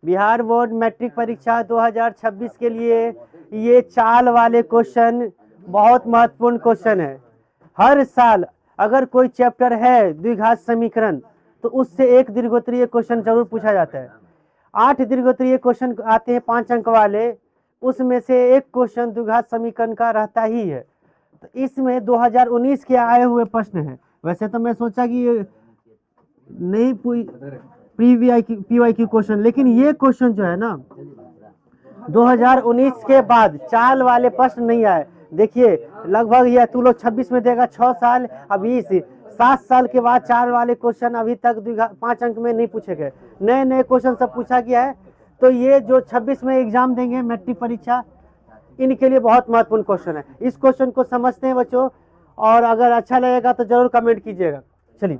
Bihar board matric परीक्षा 2026 के लिए ये चाल वाले क्वेश्चन बहुत महत्वपूर्ण क्वेश्चन है। हर साल अगर कोई चैप्टर है द्विघात समीकरण तो उससे एक दीर्घोत्तरीय क्वेश्चन जरूर पूछा जाता है। 8 दीर्घोत्तरीय क्वेश्चन आते हैं 5 अंक वाले, उसमें से एक क्वेश्चन द्विघात समीकरण का रहता ही है। तो इसमें 2019 के आए हुए प्रश्न हैं। वैसे तो मैं सोचा कि नहीं PYQ क्वेश्चन, लेकिन ये क्वेश्चन जो है ना 2019 के बाद चाल वाले प्रश्न नहीं आए। देखिए लगभग ये तू लोग 26 में देगा 6 साल, अभी 7 साल के बाद चाल वाले क्वेश्चन अभी तक 5 अंक में नहीं पूछे गए, नए नए क्वेश्चन सब पूछा गया है। तो ये जो 26 में एग्जाम देंगे मैट्रिक परीक्षा, इनके लिए बहुत महत्वपूर्ण क्वेश्चन है। इस क्वेश्चन को समझते हैं बच्चों, और अगर अच्छा लगेगा तो जरूर कमेंट कीजिएगा। चलिए,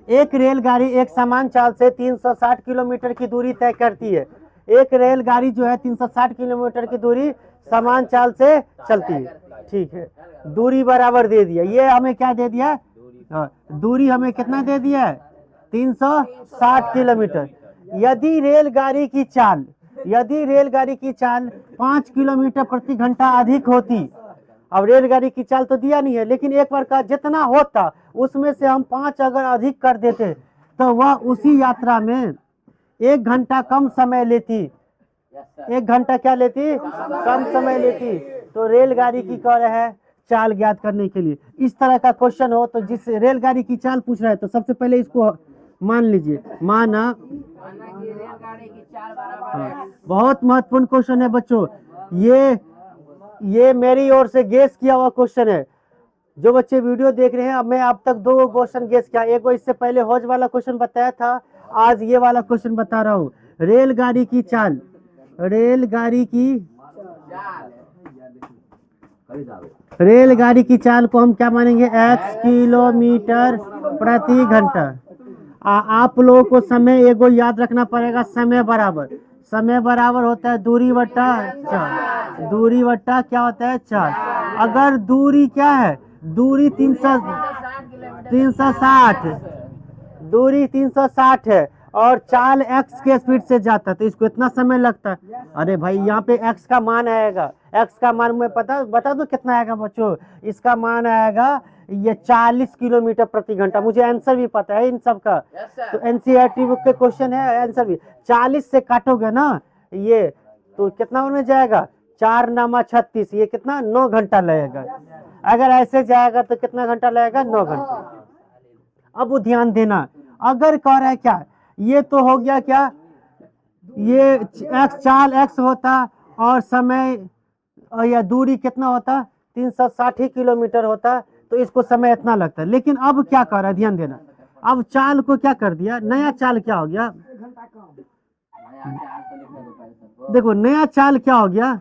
एक रेलगाड़ी एक समान चाल से 360 किलोमीटर की दूरी तय करती है। एक रेलगाड़ी जो है 360 किलोमीटर की दूरी समान चाल से चलती है। ठीक है, दूरी बराबर दे दिया। ये हमें क्या दे दिया? दूरी हमें कितना दे दिया है? 360 किलोमीटर। यदि रेलगाड़ी की चाल 5 किलोमीटर प्रति घंटा अधिक होती, अब रेलगाड़ी की चाल तो दिया नहीं है, लेकिन एक बार का जितना होता उसमें से हम 5 अगर अधिक कर देते तो वह उसी यात्रा में 1 घंटा कम समय लेती। 1 घंटा क्या लेती? कम समय लेती। तो रेलगाड़ी की कह रहे हैं चाल ज्ञात करने के लिए इस तरह का क्वेश्चन हो, तो जिस रेलगाड़ी की चाल पूछ रहा है तो सबसे पहले इसको मान लीजिए, माना रेलगाड़ी की चाल बराबर है। बहुत महत्वपूर्ण क्वेश्चन है बच्चों, ये मेरी ओर से गेस किया हुआ क्वेश्चन है। जो बच्चे वीडियो देख रहे हैं, अब मैं अब तक 2 क्वेश्चन गेस किया, एक इससे पहले हौज वाला क्वेश्चन बताया था, आज ये वाला क्वेश्चन बता रहा हूँ। रेलगाड़ी की चाल को हम क्या मानेंगे? x किलोमीटर प्रति घंटा। आप लोगों को समय एगो याद रखना पड़ेगा, समय बराबर होता है दूरी बट्टा चाल। दूरी बट्टा क्या होता है? चाल। अगर दूरी क्या है? दूरी 360, दूरी 360 है और चाल x के स्पीड से जाता है, तो इसको इतना समय लगता है। अरे भाई यहाँ पे x का मान आएगा, x का मान मैं बता दो कितना आएगा बच्चों? इसका मान आएगा ये 40 किलोमीटर प्रति घंटा। मुझे आंसर भी पता है इन सब का, तो एनसीईआरटी बुक के क्वेश्चन है, आंसर भी 40 से काटोगे ना ये तो कितना होने जाएगा? 4 नामा 36, ये कितना? 9 घंटा लगेगा। अगर ऐसे जाएगा तो कितना घंटा लगेगा? 9 घंटा। अब ध्यान देना, अगर कह रहा है क्या, ये तो हो गया क्या, ये चाल x होता और समय या दूरी कितना होता? 360 किलोमीटर होता, तो इसको समय इतना लगता है। लेकिन अब क्या कर रहा है, ध्यान देना, अब चाल को क्या कर दिया? नया चाल क्या हो गया? देखो नया चाल क्या हो गया,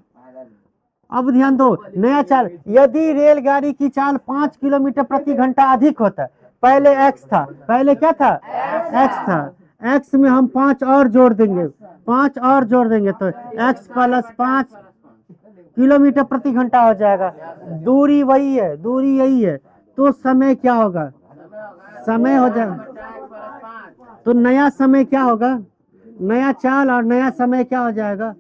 अब ध्यान दो। नया चाल, यदि रेलगाड़ी की चाल 5 किलोमीटर प्रति घंटा अधिक होता, पहले x था, पहले क्या था? x था। x में हम 5 और जोड़ देंगे, तो x + 5 किलोमीटर प्रति घंटा हो जाएगा। दूरी वही है, दूरी यही है, तो समय क्या होगा? समय हो जाएगा, तो नया समय क्या होगा? नया चाल और नया समय क्या हो जाएगा?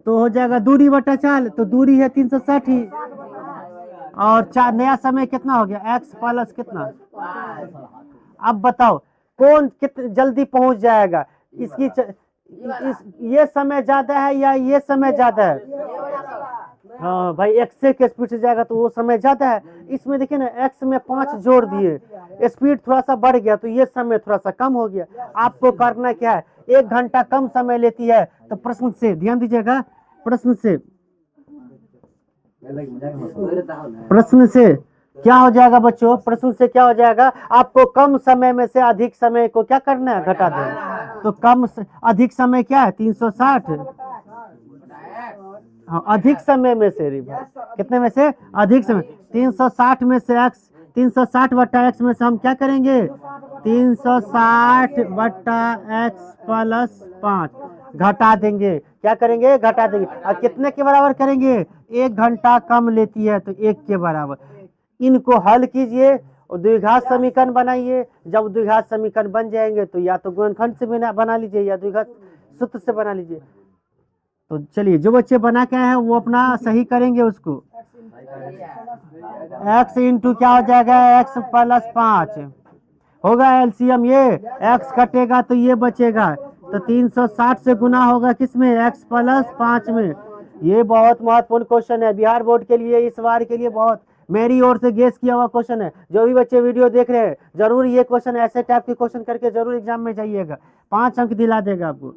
तो हो जाएगा दूरी बटा चाल, तो दूरी है 360 और नया समय कितना हो गया? x + कितना? अब बताओ कौन कितने जल्दी पहुंच जाएगा? ये समय ज्यादा है या ये समय ज्यादा है? हाँ भाई, x के स्पीड से जाएगा तो वो समय ज्यादा है। इसमें देखिए ना, x में 5 जोड़ दिए, स्पीड थोड़ा सा बढ़ गया तो ये समय थोड़ा सा कम हो गया। आपको करना क्या है? 1 घंटा कम समय लेती है, तो प्रश्न से ध्यान दीजिएगा, प्रश्न से क्या हो जाएगा बच्चों? प्रश्न से क्या हो जाएगा? आपको कम समय में से अधिक समय को क्या करना है? घटा देना। तो अधिक समय क्या है? 360। हाँ, अधिक समय में से कितने में से? अधिक समय 360 में से x, 360 बट्टा x में से हम क्या करेंगे? 360 बट्टा x + 5 घटा देंगे। क्या करेंगे? घटा देंगे। और कितने के बराबर करेंगे? 1 घंटा कम लेती है तो 1 के बराबर। इनको हल कीजिए और द्विघात समीकरण बनाइए। जब द्विघात समीकरण बन जाएंगे तो या तो गुणनखंड से बना लीजिए या द्विघात सूत्र से बना लीजिए। तो चलिए जो बच्चे बना के आए हैं वो अपना सही करेंगे उसको। x इंटू क्या हो जाएगा, x प्लस 5 होगा एलसीएम। ये x कटेगा तो ये बचेगा, तो 360 से गुना होगा किसमें, x प्लस 5 में। ये बहुत महत्वपूर्ण क्वेश्चन है बिहार बोर्ड के लिए, इस बार के लिए बहुत मेरी ओर से गेस किया हुआ क्वेश्चन है। जो भी बच्चे वीडियो देख रहे हैं जरूर ये क्वेश्चन, ऐसे टाइप के क्वेश्चन करके जरूर एग्जाम में जाइएगा, 5 अंक दिला देगा आपको।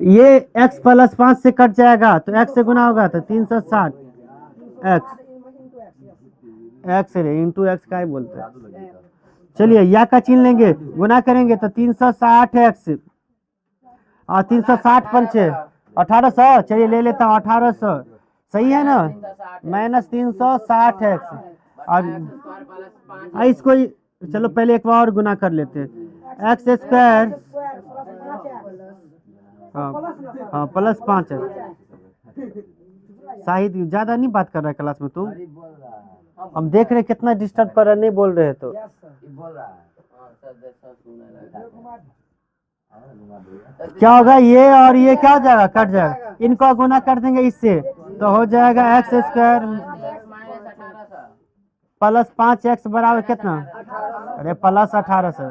ये x प्लस 5 से कट जाएगा तो x से गुना होगा तो 360 x रे इंटू एक्स का ही बोलते हैं। चलिए या का चिन्ह लेंगे, गुना करेंगे तो 360 x और 360 पंचे 1800। चलिए ले लेता हूँ 1800, सही है ना, माइनस 360 x और इसको चलो पहले एक बार और गुना कर लेते हैं, एक्स स्क्वायर हाँ प्लस 5 है। शाहिद ज्यादा नहीं बात कर रहा है क्लास में तुम, हम देख रहे कितना डिस्टर्ब कर रहा है, नहीं बोल रहे तो। क्या होगा, ये और ये क्या हो जाएगा, कट जाएगा, इनको गुना कर देंगे इससे तो हो जाएगा एक्स स्क्वायर प्लस 5x बराबर कितना, अरे प्लस 1800।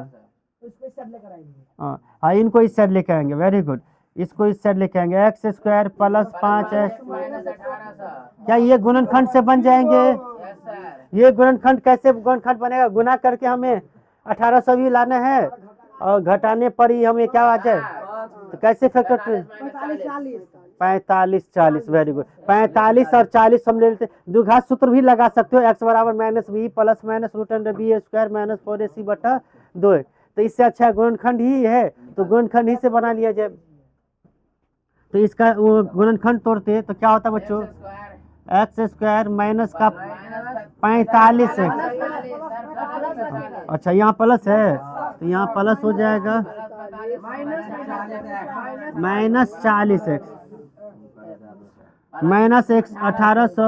हाँ इनको इस साइड लेके आएंगे, वेरी गुड, इसको इस साइड लेके आएंगे, एक्स स्क्वायर प्लस 5x। क्या ये गुणनखंड से बन जाएंगे, ये गुणनखंड कैसे गुणनखंड बनेगा, गुना करके हमें 1800 भी लाना है और घटाने पर ही हमें क्या आ जाए, तो कैसे फैक्टर 45 40, वेरी गुड, 45 और 40 हम ले लेते। द्विघात सूत्र भी लगा सकते हो, x बराबर minus B plus minus root under B square minus 4ac बटा 2। तो इससे अच्छा गुणनखंड ही है तो गुणनखंड ही से बना लिया जाए। तो इसका वो गुणनखंड तोड़ते तो क्या होता बच्चों, एक्स स्क्वायर माइनस का 45 है, अच्छा यहाँ प्लस है तो यहाँ प्लस हो जाएगा माइनस 40x माइनस x 1800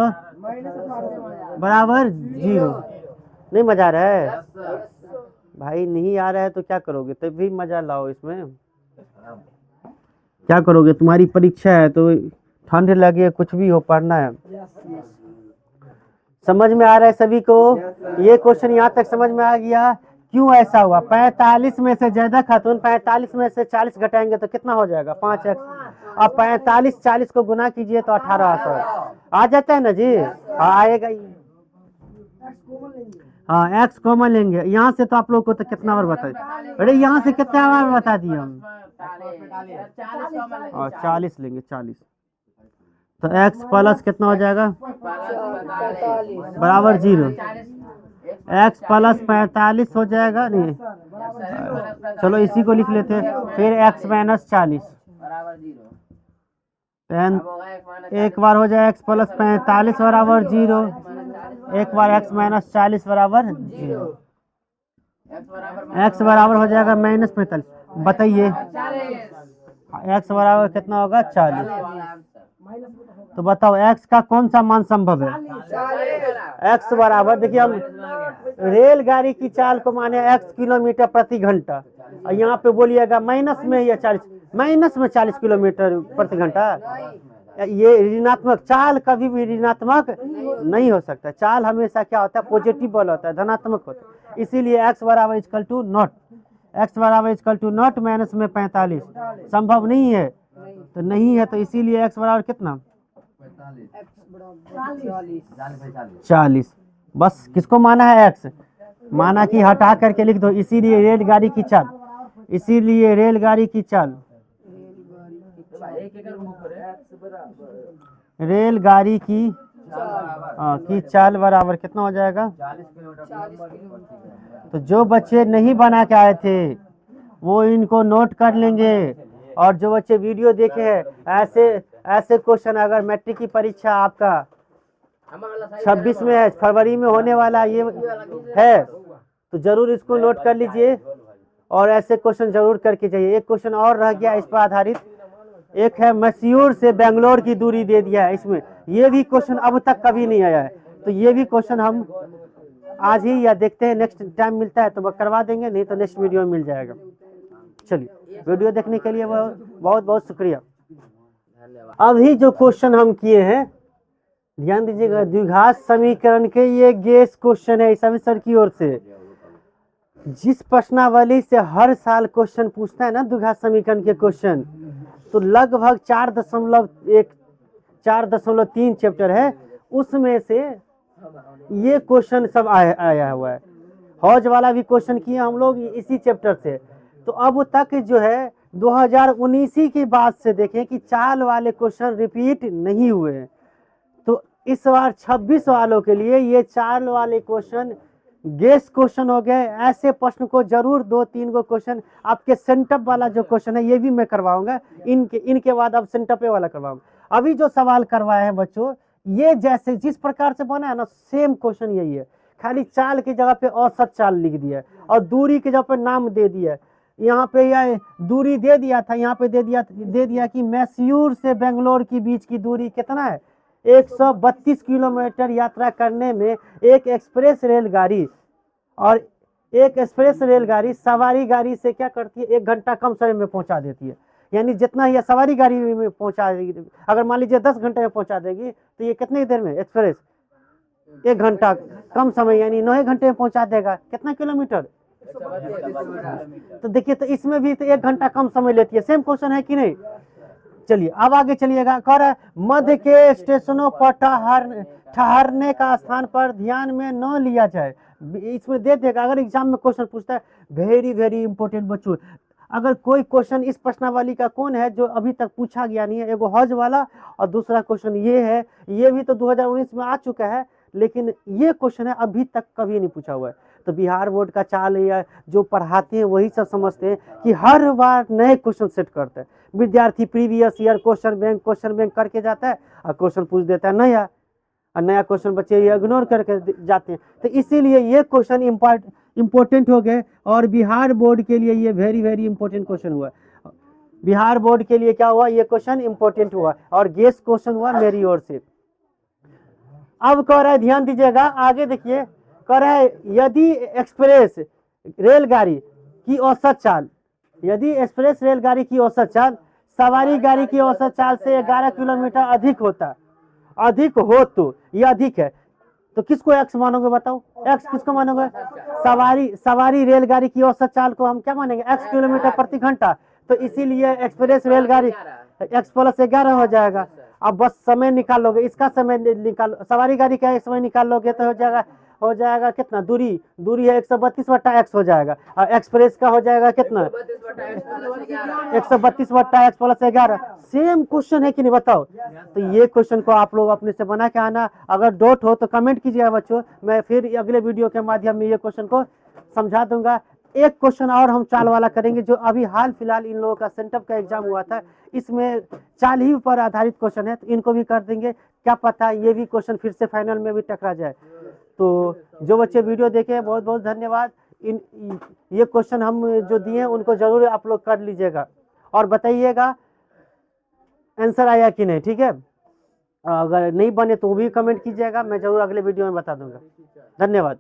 बराबर 0। नहीं मजा आ रहा है भाई, नहीं आ रहा है तो क्या करोगे, तब भी मजा लाओ इसमें, क्या करोगे, तुम्हारी परीक्षा है तो ठंड लगे कुछ भी हो, पढ़ना है। समझ में आ रहा है सभी को, ये क्वेश्चन यहाँ तक समझ में आ गया, क्यों ऐसा हुआ। 45 में से ज्यादा खातून, 45 में से 40 घटाएंगे तो कितना हो जाएगा 5x, अब 45 40 को गुना कीजिए तो 1800 आ जाता है ना जी, हाँ आएगा ही। हाँ x कॉमन लेंगे, यहाँ से तो आप लोग को तो कितना बार बताए, अरे यहाँ से कितना बार बता दिए हम, 40 लेंगे 40, तो x प्लस कितना हो जाएगा बराबर 0, x प्लस 45 हो जाएगा, नहीं चलो इसी को लिख लेते हैं, फिर x माइनस 40 एक बार हो जाए x प्लस 45 बराबर 0, एक बार x माइनस 40 बराबर 0, x बराबर हो जाएगा माइनस 45। बताइए x बराबर कितना होगा 40, तो बताओ x का कौन सा मान संभव है, x बराबर, देखिए हम रेलगाड़ी की चाल को माने x किलोमीटर प्रति घंटा, और यहाँ पे बोलिएगा माइनस में या 40, माइनस में 40 किलोमीटर प्रति घंटा, ये ऋणात्मक चाल कभी भी ऋणात्मक नहीं हो सकता, चाल हमेशा क्या होता है पॉजिटिव बल होता है, धनात्मक होता है, इसीलिए x बराबर इक्वल टू नॉट, x बराबर इक्वल टू नॉट माइनस में 45 संभव नहीं है, तो नहीं है, तो इसीलिए x बराबर कितना 40। बस किसको माना है x, माना कि हटा करके लिख दो, इसीलिए रेलगाड़ी की चाल, इसीलिए रेलगाड़ी की चाल, रेलगाड़ी की चाल बराबर कितना हो जाएगा। तो जो बच्चे नहीं बना के आए थे वो इनको नोट कर लेंगे, और जो बच्चे वीडियो देखे हैं ऐसे क्वेश्चन अगर मैट्रिक की परीक्षा आपका 26 में है, फरवरी में होने वाला ये है, तो जरूर इसको नोट कर लीजिए और ऐसे क्वेश्चन जरूर करके जाइए। एक क्वेश्चन और रह गया इस पर आधारित, एक है मैसूर से बेंगलोर की दूरी दे दिया है, इसमें ये भी क्वेश्चन अब तक कभी नहीं आया है, तो ये भी क्वेश्चन हम आज ही या देखते हैं नेक्स्ट टाइम मिलता है तो वो करवा देंगे, नहीं तो नेक्स्ट वीडियो में मिल जाएगा। चलिए, वीडियो देखने के लिए बहुत बहुत शुक्रिया। अभी जो क्वेश्चन हम किए हैं ध्यान दीजिएगा, द्विघात समीकरण के ये गेस क्वेश्चन है ईसावी सर की ओर से। जिस प्रश्नावली से हर साल क्वेश्चन पूछता है ना द्विघात समीकरण के क्वेश्चन, तो लगभग 4.3 चैप्टर है, उसमें से ये क्वेश्चन सब आया हुआ है। हौज वाला भी क्वेश्चन किए हम लोग इसी चैप्टर से। तो अब तक जो है 2019 के बाद से देखें कि चाल वाले क्वेश्चन रिपीट नहीं हुए हैं। तो इस बार 26 वालों के लिए ये चाल वाले क्वेश्चन गेस क्वेश्चन हो गए। ऐसे प्रश्न को जरूर 2-3 को क्वेश्चन, आपके सेंटअप वाला जो क्वेश्चन है ये भी मैं करवाऊंगा, इनके बाद अब सेंटअप वाला करवाऊंगा। अभी जो सवाल करवाए हैं बच्चों, ये जैसे जिस प्रकार से बना है ना सेम क्वेश्चन यही है, खाली चाल की जगह पे औसत चाल लिख दिया है और दूरी की जगह पे नाम दे दिया है। यहाँ पे यह दूरी दे दिया था, यहाँ पे दे दिया कि मैसूर से बेंगलोर के बीच की दूरी कितना है, 132 किलोमीटर। यात्रा करने में एक एक्सप्रेस रेलगाड़ी सवारी गाड़ी से क्या करती है, 1 घंटा कम समय में पहुंचा देती है। यानी जितना ये सवारी गाड़ी में पहुंचा देगी, अगर मान लीजिए 10 घंटे में पहुंचा देगी तो ये कितने देर में एक्सप्रेस 1 घंटा कम समय यानी 9 घंटे में पहुंचा देगा। कितना किलोमीटर, तो देखिए, तो इसमें भी तो 1 घंटा कम समय लेती है। सेम क्वेश्चन है कि नहीं। चलिए अब आगे चलिएगा। कह रहा है मध्य के स्टेशनों पर ठहरने का स्थान पर ध्यान में न लिया जाए। इसमें दे देगा, अगर एग्जाम में क्वेश्चन पूछता है, वेरी वेरी इंपॉर्टेंट बच्चों। अगर कोई क्वेश्चन इस प्रश्नावली का कौन है जो अभी तक पूछा गया नहीं है, एगो हज वाला और दूसरा क्वेश्चन ये है, ये भी तो 2019 में आ चुका है, लेकिन ये क्वेश्चन है अभी तक कभी नहीं पूछा हुआ है। तो बिहार बोर्ड का चाल या जो पढ़ाते हैं वही सब समझते हैं कि हर बार नए क्वेश्चन सेट करते हैं। विद्यार्थी प्रीवियस ईयर क्वेश्चन बैंक करके जाता है और क्वेश्चन पूछ देता है नया, और नया क्वेश्चन बच्चे ये इग्नोर करके जाते हैं। तो इसीलिए ये क्वेश्चन इम्पोर्टेंट हो गए और बिहार बोर्ड के लिए ये वेरी वेरी इंपॉर्टेंट क्वेश्चन हुआ। बिहार बोर्ड के लिए क्या हुआ, ये क्वेश्चन इंपॉर्टेंट हुआ और गेस क्वेश्चन हुआ मेरी ओर से। अब कह रहा है ध्यान दीजिएगा, आगे देखिए, कह रहा है यदि एक्सप्रेस रेलगाड़ी की औसत चाल, यदि एक्सप्रेस रेलगाड़ी की औसत चाल सवारी गाड़ी की औसत चाल से 11 किलोमीटर अधिक हो तो ये अधिक है, तो किसको एक्स मानोगे बताओ, एक्स किसको मानोगे, सवारी रेलगाड़ी की औसत चाल को हम क्या मानेंगे, एक्स किलोमीटर प्रति घंटा। तो इसीलिए एक्सप्रेस रेलगाड़ी एक्स प्लस 11 हो जाएगा। अब बस समय निकालोगे, इसका समय निकालो, सवारी गाड़ी का समय निकाल लोगे तो हो जाएगा कितना, दूरी है 132/x हो जाएगा, और एक्सप्रेस का हो जाएगा कितना 132/x प्लस 11। सेम क्वेश्चन है कि नहीं बताओ। तो ये क्वेश्चन को आप लोग अपने से बना के आना। अगर डाउट हो तो कमेंट कीजिएगा बच्चों, मैं फिर अगले वीडियो के माध्यम में ये क्वेश्चन को समझा दूंगा। एक क्वेश्चन और हम चाल वाला करेंगे, जो अभी हाल फिलहाल इन लोगों का सेंटअप का एग्जाम हुआ था, इसमें चाल ही पर आधारित क्वेश्चन है, तो इनको भी कर देंगे। क्या पता ये भी क्वेश्चन फिर से फाइनल में भी टकरा जाए। तो जो बच्चे वीडियो देखे बहुत बहुत धन्यवाद। ये क्वेश्चन हम जो दिए हैं उनको जरूर आप लोग कर लीजिएगा और बताइएगा आंसर आया कि नहीं, ठीक है। अगर नहीं बने तो भी कमेंट कीजिएगा, मैं जरूर अगले वीडियो में बता दूंगा। धन्यवाद।